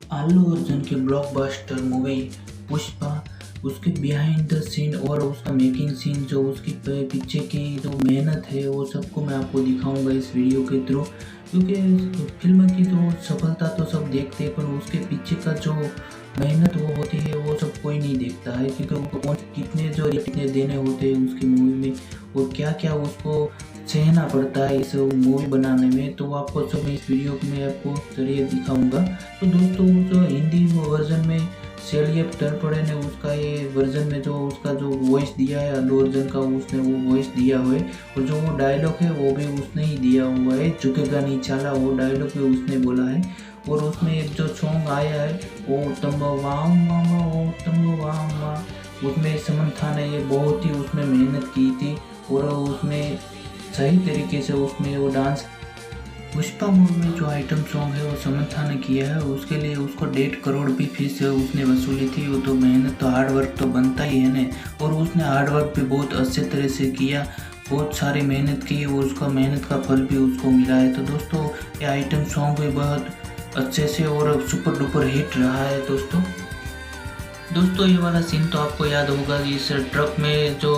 अल्लू अर्जुन की blockbuster movie Pushpa, उसके behind the scene और उसका मेकिंग सीन, जो उसकी पीछे की जो मेहनत है वो सबको मैं आपको दिखाऊंगा इस वीडियो के थ्रू। क्योंकि फिल्म की जो सफलता तो सब देखते हैं, पर उसके पीछे का जो मेहनत वो होती है वो सब कोई नहीं देखता है। क्योंकि वो कितने देने होते हैं उसकी मूवी में, और क्या क्या उसको सहना पड़ता है इस मूवी बनाने में, तो आपको सब इस वीडियो में आपको जरिए दिखाऊंगा। तो दोस्तों जो हिंदी वर्जन में सेलियप तलपड़े ने उसका ये वर्जन में जो उसका जो वॉइस दिया है अल्लू अर्जुन का, उसने वो वॉइस दिया हुआ है। और जो वो डायलॉग है वो भी उसने ही दिया हुआ है, झुकेगा नहीं चाला, वो डायलॉग भी उसने बोला है। और उसमें एक जो सॉन्ग आया है ओ तम वाम मामा ओ तम वाम मा, उसमें समंथा ने ये बहुत ही उसमें मेहनत की थी, और उसमें सही तरीके से उसमें वो डांस। पुष्पा मूवी में जो आइटम सॉन्ग है वो समंथा ने किया है, उसके लिए उसको 1.5 करोड़ भी फीस उसने वसूली थी। वो तो मेहनत तो हार्ड वर्क तो बनता ही है ना, और उसने हार्ड वर्क भी बहुत अच्छे तरह से किया, बहुत सारी मेहनत की और उसका मेहनत का फल भी उसको मिला है। तो दोस्तों ये आइटम सॉन्ग भी बहुत अच्छे से और सुपर डुपर हिट रहा है। दोस्तों दोस्तों ये वाला सीन तो आपको याद होगा कि इस ट्रक में जो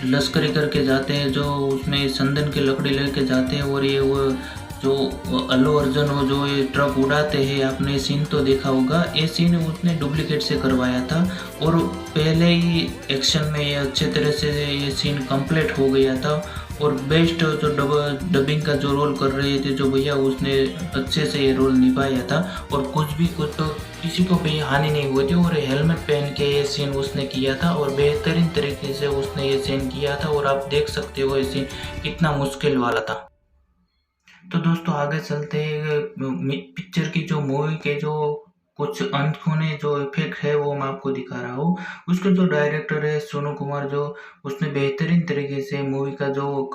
लश्करी करके जाते हैं, जो उसमें संदन की लकड़ी लेके जाते हैं, और ये वो जो अल्लू अर्जुन वो जो ये ट्रक उड़ाते हैं, आपने सीन तो देखा होगा। ये सीन उसने डुप्लीकेट से करवाया था, और पहले ही एक्शन में ये अच्छे तरह से ये सीन कंप्लीट हो गया था। और बेस्ट जो डबिंग का जो रोल कर रहे थे जो भैया, उसने अच्छे से ये रोल निभाया था, और कुछ तो किसी को भी हानि नहीं हुई थी। और हेलमेट पहन के ये सीन उसने किया था, और बेहतरीन तरीके से उसने ये सीन किया था, और आप देख सकते हो ये सीन कितना मुश्किल वाला था। तो दोस्तों आगे चलते हैं, पिक्चर की जो मूवी के जो कुछ अनहोने जो इफेक्ट है वो मैं आपको दिखा रहा हूँ। उसके जो डायरेक्टर है सोनू कुमार, जो उसने बेहतरीन तरीके से मूवी का जो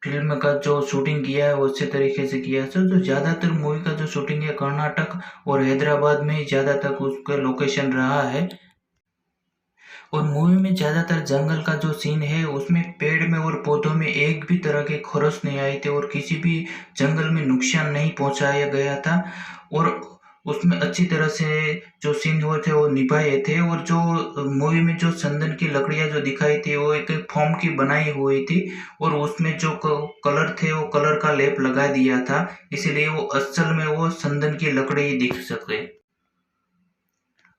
फिल्म का जो शूटिंग किया है वो अच्छे तरीके से किया है। तो ज़्यादातर मूवी का जो शूटिंग है कर्नाटक और हैदराबाद में ही ज़्यादातर उसका लोकेशन रहा है। और मूवी में ज़्यादातर जंगल का जो सीन है उसमें पेड़ में और पौधों में एक भी तरह के खरोच नहीं आए थे, और किसी भी जंगल में नुकसान नहीं पहुंचाया गया था। और उसमें अच्छी तरह से जो सीन हुए थे वो निभाए थे। और जो मूवी में जो चंदन की लकड़ियां जो दिखाई थी वो एक फॉर्म की बनाई हुई थी, और उसमें जो कलर थे वो कलर का लेप लगा दिया था, इसीलिए वो असल में वो चंदन की लकड़ी ही दिख सके।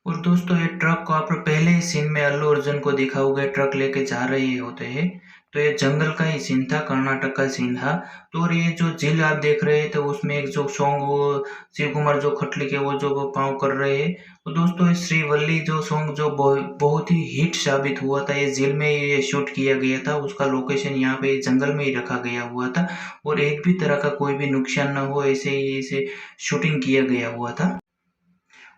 और दोस्तों ये ट्रक को आप पहले ही सीन में अल्लू अर्जुन को देखा होगा, ट्रक लेके जा रहे होते हैं। तो ये जंगल का ही सीन था, कर्नाटक का सीन था। तो और ये जो झील आप देख रहे थे उसमें एक जो सॉन्ग वो शिव कुमार जो खटली के वो जो पाँव कर रहे हैं। तो दोस्तों ये श्रीवल्ली जो सॉन्ग जो बहुत ही हिट साबित हुआ था, ये झील में ये शूट किया गया था, उसका लोकेशन यहाँ पे जंगल में ही रखा गया हुआ था, और एक भी तरह का कोई भी नुकसान न हो ऐसे ही इसे शूटिंग किया गया हुआ था।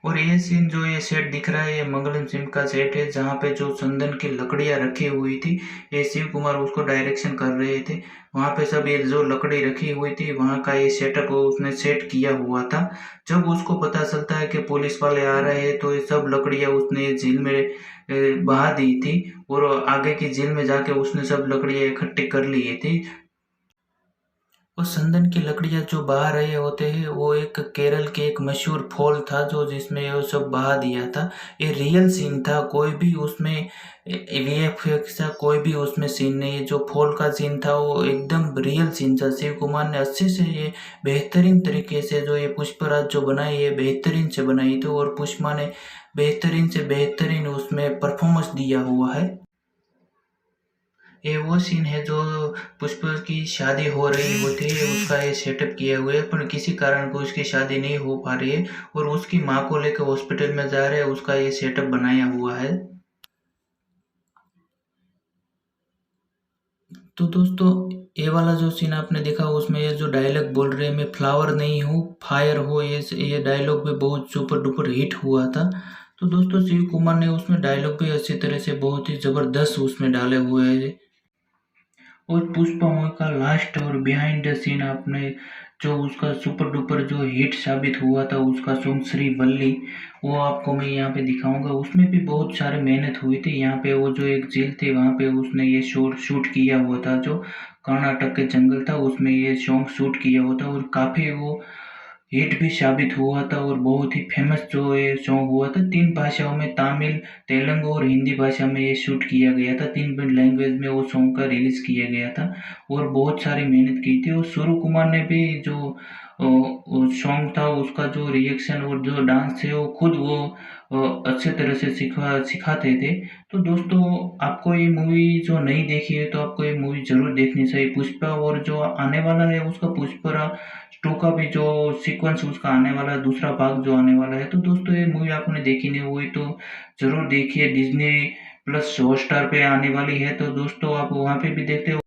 और ये सीन जो ये सेट दिख रहा है ये मंगलम सिंह का सेट है, जहाँ पे जो चंदन की लकड़ियाँ रखी हुई थी, ये शिव कुमार उसको डायरेक्शन कर रहे थे। वहाँ पे सब ये जो लकड़ी रखी हुई थी वहाँ का ये सेटअप उसने सेट किया हुआ था। जब उसको पता चलता है कि पुलिस वाले आ रहे हैं, तो ये सब लकड़ियाँ उसने झील में बहा दी थी, और आगे की झील में जाके उसने सब लकड़ियाँ इकट्ठी कर ली थी। वो संदन की लकड़ियाँ जो बहा रहे होते हैं वो एक केरल के एक मशहूर फॉल था, जो जिसमें वो सब बहा दिया था। ये रियल सीन था, कोई भी उसमें वीएफएक्स का कोई भी उसमें सीन नहीं है। जो फॉल का सीन था वो एकदम रियल सीन था। शिव कुमार ने अच्छे से ये बेहतरीन तरीके से जो ये पुष्पराज जो बनाई है बेहतरीन से बनाई थी, और पुष्पा ने बेहतरीन से बेहतरीन उसमें परफॉर्मेंस दिया हुआ है। ये वो सीन है जो पुष्प की शादी हो रही होती है, उसका ये सेटअप किया हुआ है, पर किसी कारण को उसकी शादी नहीं हो पा रही है, और उसकी माँ को लेकर हॉस्पिटल में जा रहे हैं, उसका ये सेटअप बनाया हुआ है। तो दोस्तों ये वाला जो सीन आपने देखा उसमें ये जो डायलॉग बोल रहे हैं मैं फ्लावर नहीं हूँ फायर हो, ये डायलॉग भी बहुत सुपर डुपर हिट हुआ था। तो दोस्तों शिव कुमार ने उसमें डायलॉग भी अच्छी तरह से बहुत ही जबरदस्त उसमें डाले हुए हैं। और पुष्पा मूवी का लास्ट और बिहाइंड द सीन आपने जो उसका सुपर डुपर जो हिट साबित हुआ था उसका सॉन्ग श्रीवल्ली, वो आपको मैं यहाँ पे दिखाऊंगा। उसमें भी बहुत सारे मेहनत हुई थी। यहाँ पे वो जो एक झील थी वहाँ पे उसने ये शूट किया हुआ था, जो कर्नाटक के जंगल था उसमें ये सॉन्ग शूट किया हुआ था, और काफ़ी वो हिट भी साबित हुआ था और बहुत ही फेमस जो ये सॉन्ग हुआ था। 3 भाषाओं में तमिल, तेलुगु और हिंदी भाषा में ये शूट किया गया था। 3 लैंग्वेज में वो सॉन्ग का रिलीज़ किया गया था और बहुत सारी मेहनत की थी और सूर्य कुमार ने भी जो सॉन्ग था उसका जो रिएक्शन और जो डांस है वो खुद वो अच्छे तरह से सिखाते थे। तो दोस्तों आपको ये मूवी जो नहीं देखी है तो आपको ये मूवी ज़रूर देखनी चाहिए पुष्पा। और जो आने वाला है उसका पुष्पा 2 का भी जो सीक्वेंस उसका आने वाला है, दूसरा भाग जो आने वाला है। तो दोस्तों ये मूवी आपने देखी नहीं हुई तो ज़रूर देखिए। डिज़नी प्लस हॉटस्टार पे आने वाली है तो दोस्तों आप वहाँ पे भी देखते हो।